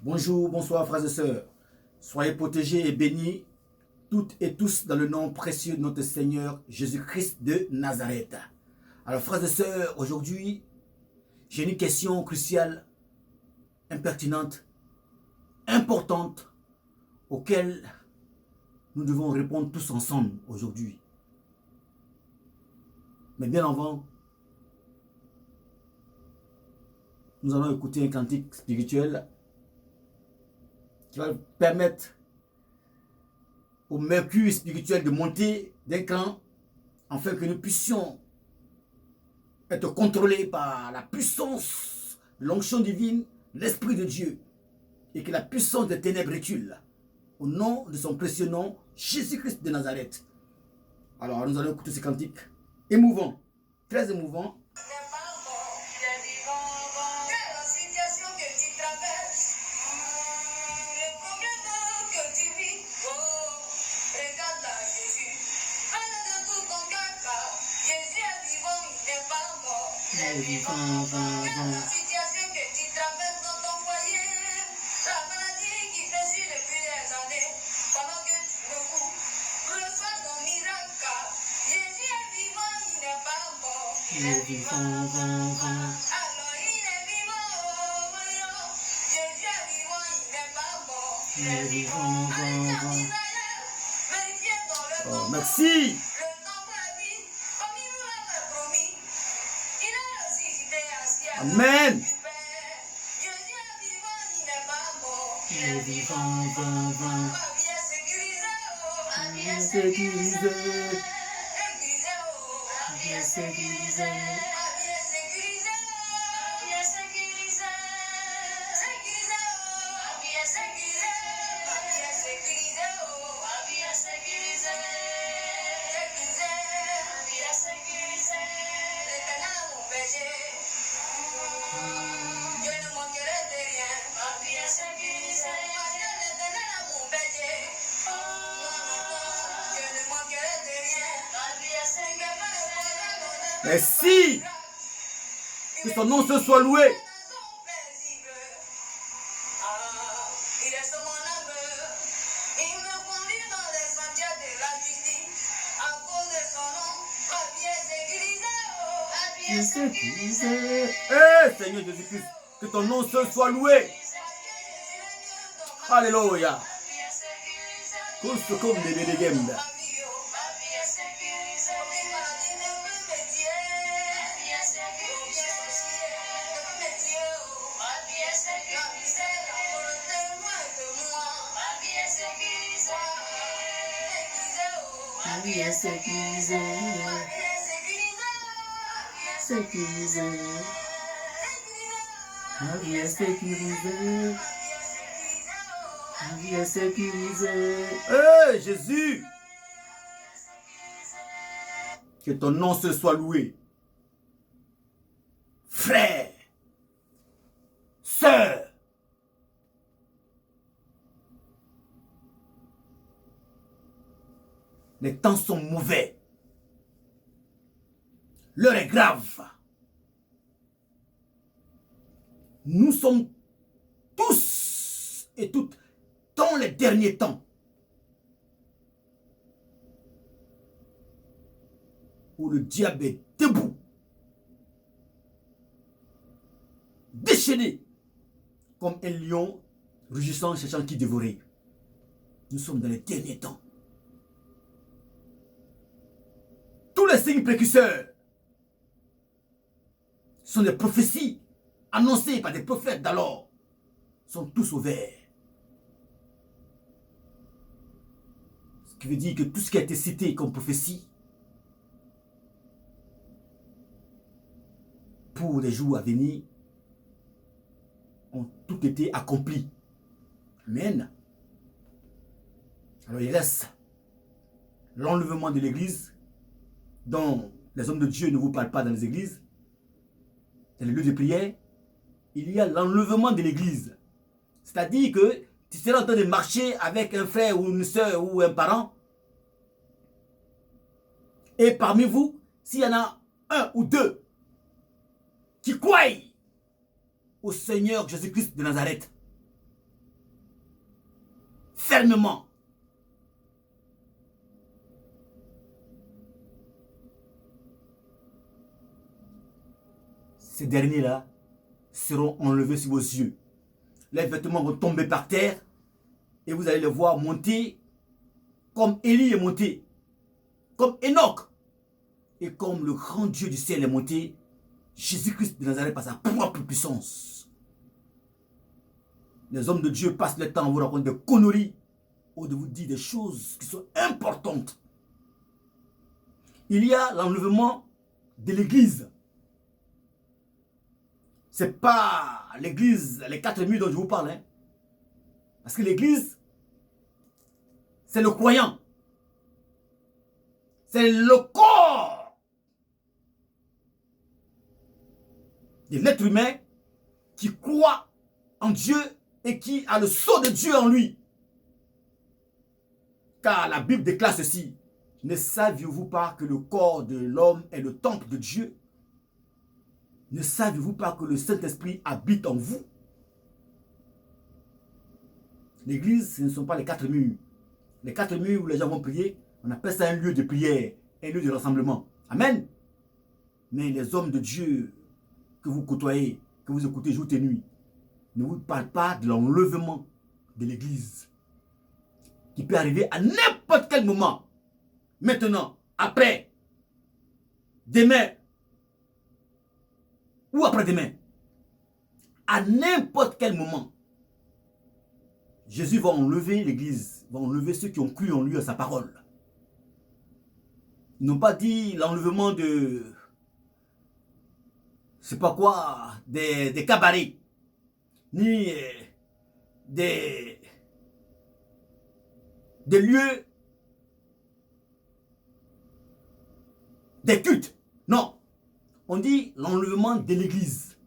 Bonjour, bonsoir frères et sœurs. Soyez protégés et bénis toutes et tous dans le nom précieux de notre Seigneur Jésus-Christ de Nazareth. Alors frères et sœurs, aujourd'hui, j'ai une question cruciale, impertinente, importante, auquel nous devons répondre tous ensemble aujourd'hui. Mais bien avant, nous allons écouter un cantique spirituel qui va permettre au mercure spirituel de monter d'un cran afin que nous puissions être contrôlés par la puissance de l'onction divine, l'Esprit de Dieu, et que la puissance des ténèbres recule au nom de son précieux nom, Jésus-Christ de Nazareth. Alors nous allons écouter ce cantique émouvant, très émouvant. La situation que tu traverses dans ton foyer, la maladie qui fait sur depuis des années, pendant que le coup reçoit ton miracle, Jésus est vivant, il n'est pas mort. Il est vivant, alors il est vivant, Jésus est vivant, il n'est pas mort. Il est vivant, vérifiez dans le temps. Merci. Amen. Merci. Que son nom se soit loué. Seigneur Jésus-Christ, que ton nom se soit loué. Alléluia. Comme des légendes. Jésus, que ton nom se soit loué. Frères, sœurs, les temps sont mauvais. L'heure est grave. Nous sommes tous et toutes dans les derniers temps où le diable est debout, déchaîné comme un lion rugissant, cherchant qui dévorer. Nous sommes dans les derniers temps. Tous les signes précurseurs sont des prophéties annoncées par des prophètes d'alors, sont tous au vert. Ce qui veut dire que tout ce qui a été cité comme prophétie pour les jours à venir ont tout été accomplis. Amen. Alors il reste l'enlèvement de l'église, dont les hommes de Dieu ne vous parlent pas dans les églises, dans les lieux de prière. Il y a l'enlèvement de l'église. C'est-à-dire que tu seras en train de marcher avec un frère ou une soeur ou un parent. Et parmi vous, s'il y en a un ou deux qui croient au Seigneur Jésus-Christ de Nazareth, fermement. Ces derniers-là seront enlevés sur vos yeux. Les vêtements vont tomber par terre et vous allez les voir monter comme Élie est monté, comme Enoch et comme le grand Dieu du ciel est monté, Jésus-Christ de Nazareth par sa propre puissance. Les hommes de Dieu passent le temps à vous raconter des conneries ou de vous dire des choses qui sont importantes. Il y a l'enlèvement de l'église. Ce n'est pas l'église, les 4 murs dont je vous parle. Hein. Parce que l'église, c'est le croyant. C'est le corps de l'être humain qui croit en Dieu et qui a le sceau de Dieu en lui. Car la Bible déclare ceci. Ne saviez-vous pas que le corps de l'homme est le temple de Dieu? Ne saviez-vous pas que le Saint-Esprit habite en vous? L'église, ce ne sont pas les 4 murs. Les 4 murs où les gens vont prier, on appelle ça un lieu de prière, un lieu de rassemblement. Amen. Mais les hommes de Dieu que vous côtoyez, que vous écoutez jour et nuit, ne vous parlent pas de l'enlèvement de l'église. Qui peut arriver à n'importe quel moment. Maintenant, après, demain, ou après-demain, à n'importe quel moment, Jésus va enlever l'église, va enlever ceux qui ont cru en lui, à sa parole. Ils n'ont pas dit l'enlèvement de, je sais pas quoi, des cabarets, ni des lieux, des cultes. Non. On dit l'enlèvement de l'église,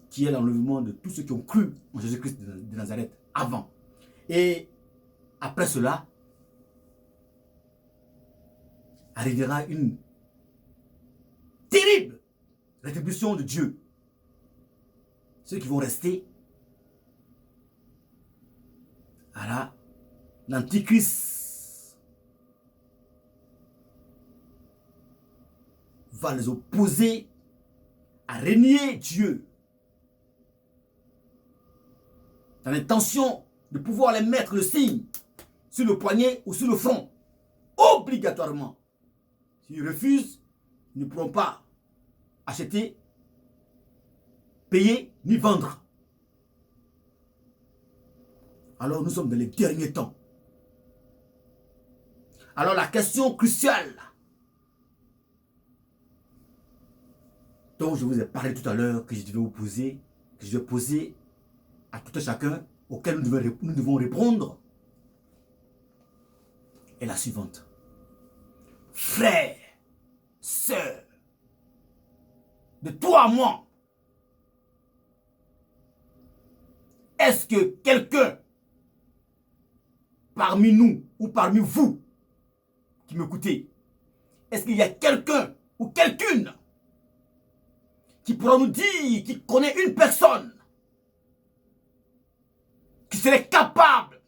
qui est l'enlèvement de tous ceux qui ont cru en Jésus-Christ de Nazareth avant. Et après cela, arrivera une terrible rétribution de Dieu. Ceux qui vont rester, voilà, l'Antichrist va les opposer à régner Dieu, dans l'intention de pouvoir les mettre le signe sur le poignet ou sur le front, obligatoirement. S'ils refusent, ils ne pourront pas acheter, payer ni vendre. Alors nous sommes dans les derniers temps. Alors la question cruciale dont je vous ai parlé tout à l'heure, que je devais vous poser, que je vais poser à tout un chacun, auquel nous devons répondre, est la suivante. Frères, sœurs, de toi à moi, est-ce que quelqu'un parmi nous ou parmi vous qui m'écoutez, est-ce qu'il y a quelqu'un ou quelqu'une qui pourra nous dire, qui connaît une personne qui serait capable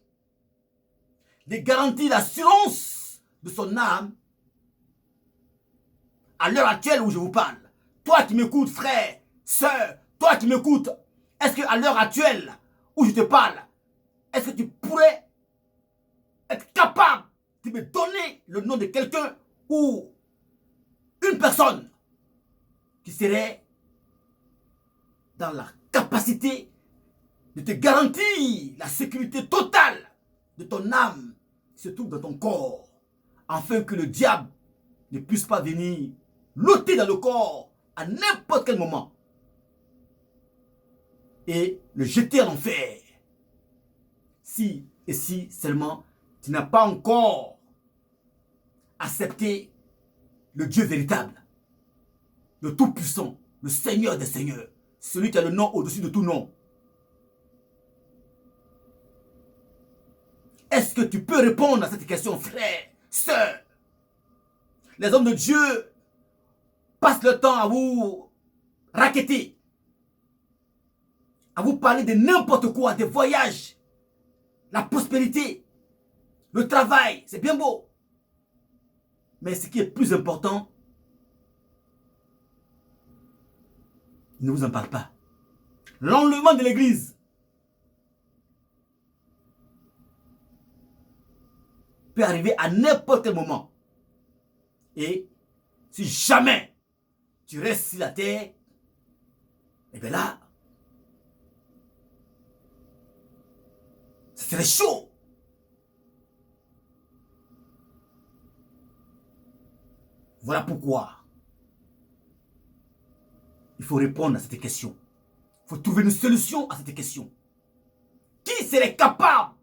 de garantir l'assurance de son âme à l'heure actuelle où je vous parle? Toi qui m'écoutes, frère, sœur, toi qui m'écoutes, est-ce qu'à l'heure actuelle où je te parle, est-ce que tu pourrais être capable de me donner le nom de quelqu'un ou une personne qui serait dans la capacité de te garantir la sécurité totale de ton âme qui se trouve dans ton corps, afin que le diable ne puisse pas venir lotter dans le corps à n'importe quel moment et le jeter en enfer. Si et si seulement tu n'as pas encore accepté le Dieu véritable, le Tout-Puissant, le Seigneur des Seigneurs, celui qui a le nom au-dessus de tout nom. Est-ce que tu peux répondre à cette question, frère, sœur? Les hommes de Dieu passent le temps à vous racketter, à vous parler de n'importe quoi, des voyages, la prospérité, le travail, c'est bien beau. Mais ce qui est plus important, il ne vous en parle pas. L'enlèvement de l'église peut arriver à n'importe quel moment. Et si jamais tu restes sur la terre, et bien là, ça serait chaud. Voilà pourquoi il faut répondre à cette question. Il faut trouver une solution à cette question. Qui serait capable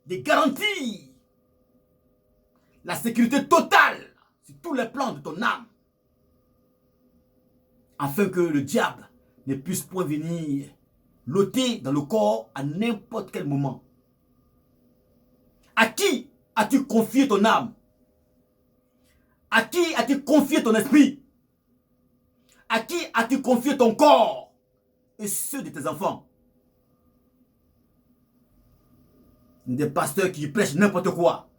de garantir la sécurité totale sur tous les plans de ton âme, afin que le diable ne puisse point venir loter dans le corps à n'importe quel moment? À qui as-tu confié ton âme? À qui as-tu confié ton esprit? À qui as-tu confié ton corps et ceux de tes enfants? Des pasteurs qui prêchent n'importe quoi.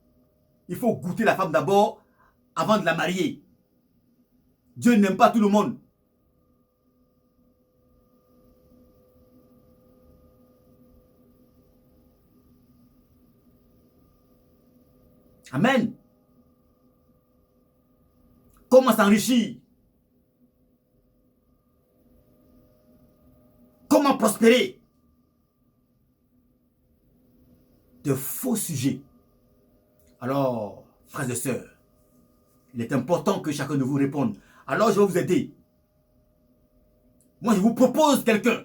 Il faut goûter la femme d'abord avant de la marier. Dieu n'aime pas tout le monde. Amen. Comment s'enrichir? Comment prospérer? De faux sujets. Alors, frères et sœurs, il est important que chacun de vous réponde. Alors, je vais vous aider. Moi, je vous propose quelqu'un.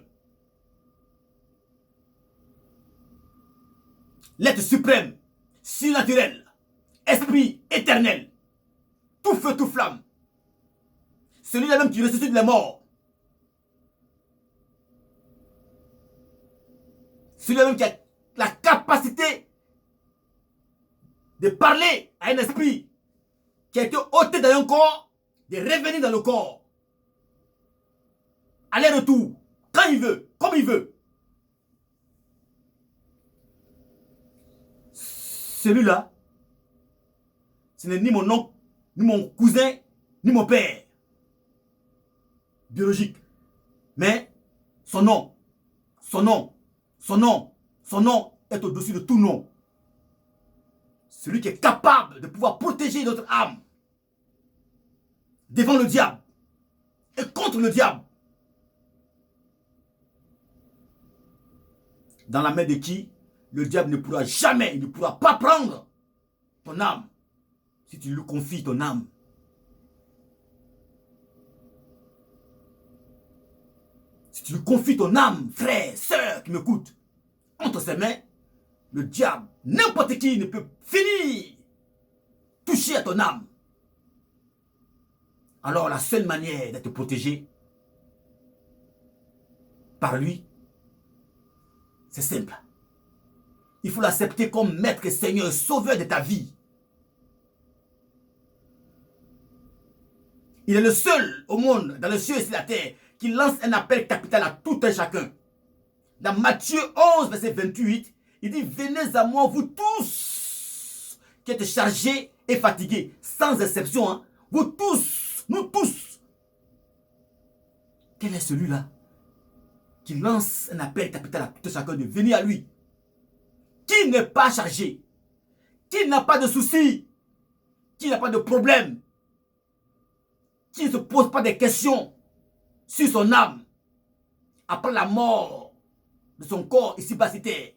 L'être suprême, surnaturel, esprit éternel, tout feu, tout flamme. Celui-là même qui ressuscite les morts. Celui-là même qui a la capacité de parler à un esprit qui a été ôté dans un corps, de revenir dans le corps. Aller-retour, quand il veut, comme il veut. Celui-là, ce n'est ni mon oncle, ni mon cousin, ni mon père biologique. Mais son nom, son nom, son nom, son nom est au-dessus de tout nom. Celui qui est capable de pouvoir protéger notre âme devant le diable et contre le diable. Dans la main de qui le diable ne pourra jamais, il ne pourra pas prendre ton âme si tu lui confies ton âme. Si tu lui confies ton âme, frère, sœur qui m'écoute, entre ses mains, le diable, n'importe qui ne peut finir toucher à ton âme. Alors la seule manière d'être protégé par lui, c'est simple. Il faut l'accepter comme maître et seigneur et sauveur de ta vie. Il est le seul au monde, dans le ciel et sur la terre, qui lance un appel capital à tout un chacun. Dans Matthieu 11, verset 28, il dit: venez à moi, vous tous qui êtes chargés et fatigués, sans exception, hein? Vous tous, nous tous. Quel est celui-là qui lance un appel capital à tout un chacun de venir à lui? Qui n'est pas chargé, qui n'a pas de soucis, qui n'a pas de problème, qui ne se pose pas de questions sur son âme après la mort de son corps ici-bas sur terre.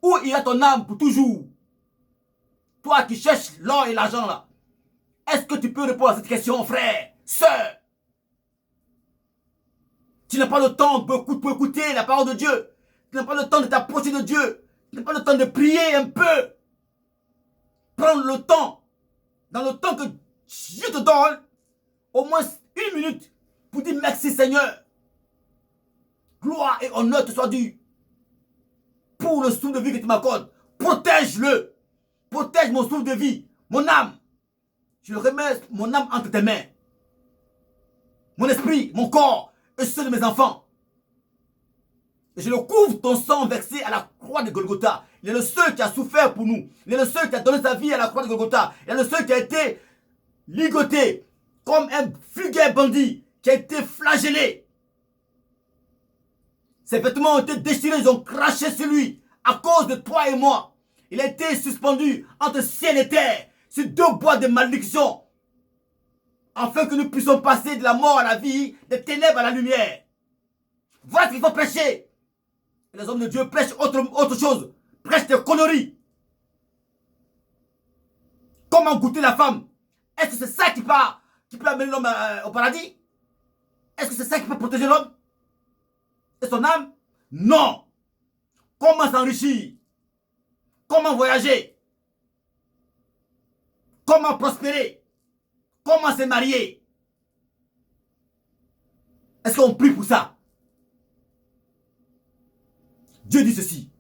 Où ira ton âme pour toujours? Toi qui cherches l'or et l'argent là, est-ce que tu peux répondre à cette question, frère, sœur? Tu n'as pas le temps pour écouter la parole de Dieu. Tu n'as pas le temps de t'approcher de Dieu. Tu n'as pas le temps de prier un peu. Prends le temps, dans le temps que Dieu te donne, au moins 1 minute pour dire merci Seigneur. Gloire et honneur te soient dus pour le souffle de vie que tu m'accordes. Protège-le. Protège mon souffle de vie, mon âme. Je le remets, mon âme entre tes mains. Mon esprit, mon corps et ceux de mes enfants. Et je le couvre ton sang versé à la croix de Golgotha. Il est le seul qui a souffert pour nous. Il est le seul qui a donné sa vie à la croix de Golgotha. Il est le seul qui a été ligoté comme un vulgaire bandit, qui a été flagellé. Ses vêtements ont été déchirés, ils ont craché sur lui à cause de toi et moi. Il a été suspendu entre ciel et terre sur deux bois de malédiction, afin que nous puissions passer de la mort à la vie, des ténèbres à la lumière. Voilà ce qu'il faut prêcher. Et les hommes de Dieu prêchent autre chose. Prêchent des conneries. Comment goûter la femme? Est-ce que c'est ça qui peut amener l'homme au paradis? Est-ce que c'est ça qui peut protéger l'homme et son âme? Non. Comment s'enrichir? Comment voyager? Comment prospérer? Comment se marier? Est-ce qu'on prie pour ça? Dieu dit ceci.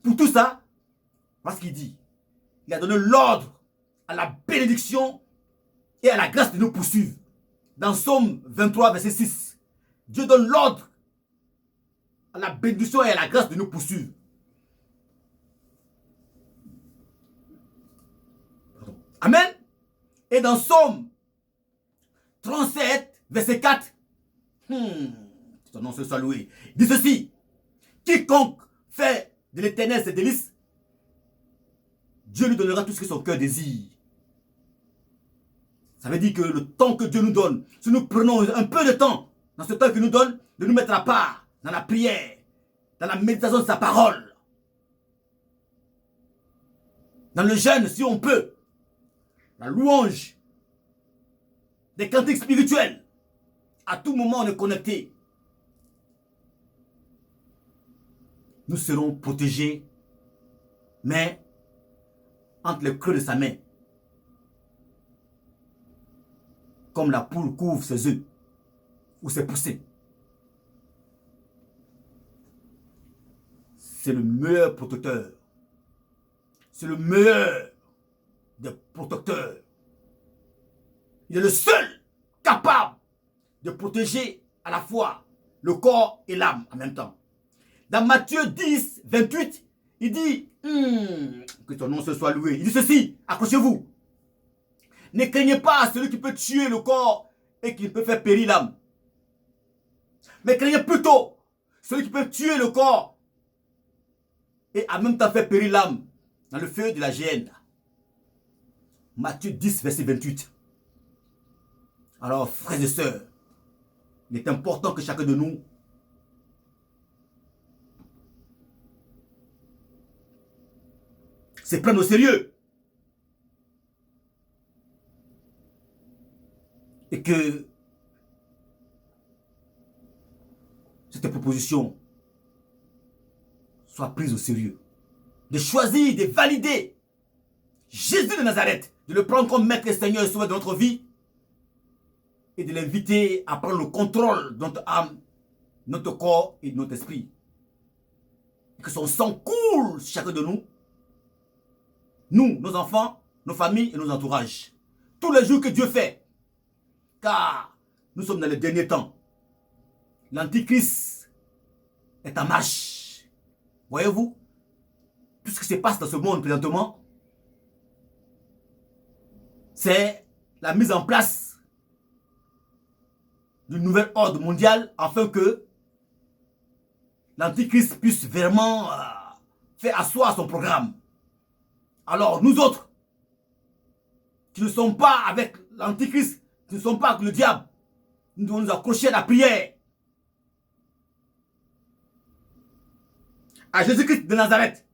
Pour tout ça, parce qu'il dit, il a donné l'ordre à la bénédiction et à la grâce de nous poursuivre. Dans Psaume 23, verset 6, Dieu donne l'ordre à la bénédiction et à la grâce de nous poursuivre. Amen. Et dans Psaume 37, verset 4, ton nom soit loué, il dit ceci: quiconque fait de l'Éternel ses délices, Dieu lui donnera tout ce que son cœur désire. Ça veut dire que le temps que Dieu nous donne, si nous prenons un peu de temps dans ce temps qu'il nous donne, de nous mettre à part dans la prière, dans la méditation de sa parole, dans le jeûne si on peut, la louange, des cantiques spirituels, à tout moment on est connecté. Nous serons protégés, mais entre les creux de sa main, comme la poule couvre ses œufs ou ses poussins. C'est le meilleur protecteur. C'est le meilleur des protecteurs. Il est le seul capable de protéger à la fois le corps et l'âme en même temps. Dans Matthieu 10, 28, il dit, que ton nom se soit loué. Il dit ceci, accrochez-vous. Ne craignez pas celui qui peut tuer le corps et qui peut faire périr l'âme. Mais craignez plutôt celui qui peut tuer le corps et en même temps faire périr l'âme dans le feu de la géhenne. Matthieu 10, verset 28. Alors, frères et sœurs, il est important que chacun de nous se prenne au sérieux. Et que cette proposition soit prise au sérieux. De choisir, de valider Jésus de Nazareth, de le prendre comme maître et Seigneur et sauveur de notre vie et de l'inviter à prendre le contrôle de notre âme, notre corps et de notre esprit. Et que son sang coule sur chacun de nous, nos enfants, nos familles et nos entourages. Tous les jours que Dieu fait. Car nous sommes dans les derniers temps. L'Antichrist est en marche. Voyez-vous, tout ce qui se passe dans ce monde présentement, c'est la mise en place d'une nouvelle ordre mondiale afin que l'Antichrist puisse vraiment faire asseoir son programme. Alors nous autres, qui ne sommes pas avec l'Antichrist, qui ne sommes pas avec le diable, nous devons nous accrocher à la prière. À Jésus-Christ de Nazareth.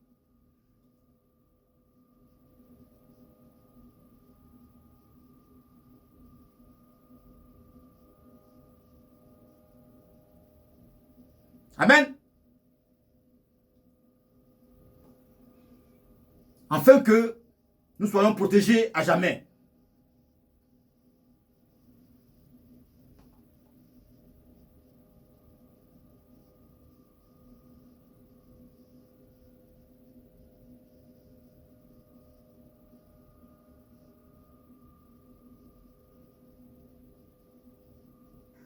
Amen. Afin que nous soyons protégés à jamais.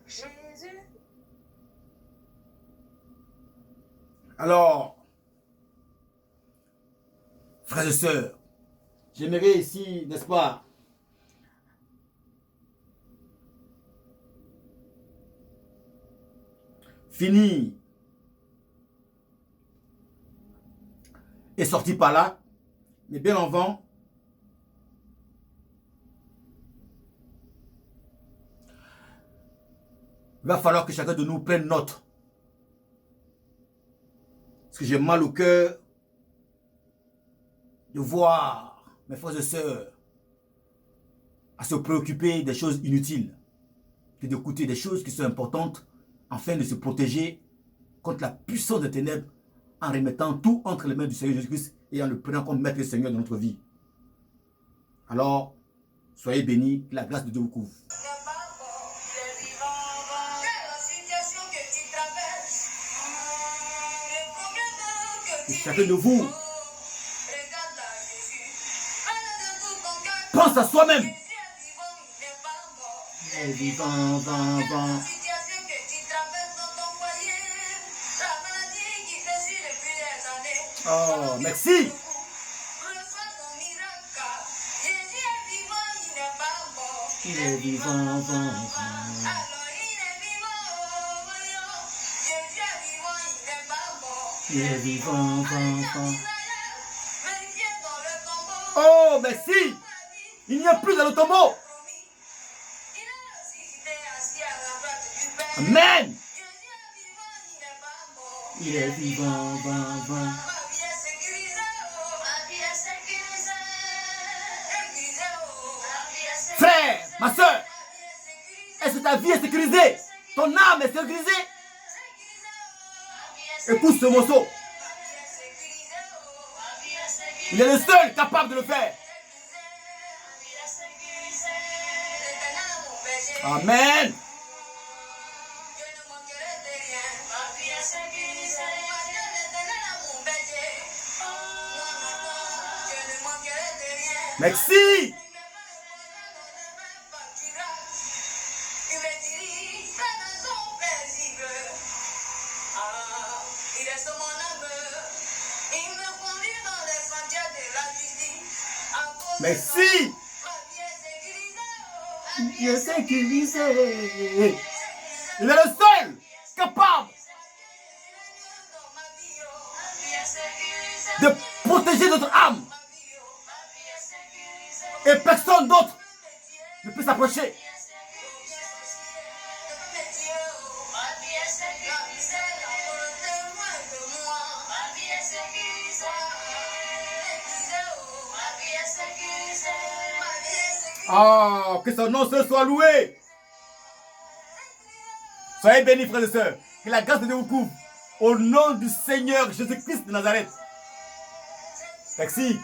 Jésus. Alors, frères et sœurs, j'aimerais ici, n'est-ce pas, finir et sortir par là, mais bien avant, il va falloir que chacun de nous prenne note. Parce que j'ai mal au cœur de voir mes frères et sœurs à se préoccuper des choses inutiles que d'écouter des choses qui sont importantes afin de se protéger contre la puissance des ténèbres en remettant tout entre les mains du Seigneur Jésus-Christ et en le prenant comme maître et Seigneur de notre vie. Alors, soyez bénis, que la grâce de Dieu vous couvre. Et chacun de vous pense à soi-même. Oh, merci. Il est vivant, il est vivant, Oh, merci. Il n'y a plus dans le tombeau. Amen. Il est vivant, Frère, ma soeur, est-ce que ta vie est sécurisée? Ton âme est sécurisée? Écoute ce morceau. Il est le seul capable de le faire. Amen. Merci. Merci. Dieu sécurisé. Il est le seul capable de protéger notre âme. Et personne d'autre ne peut s'approcher. Oh, que son nom soit loué. Soyez bénis, frères et sœurs. Que la grâce de Dieu vous couvre. Au nom du Seigneur Jésus-Christ de Nazareth. Merci.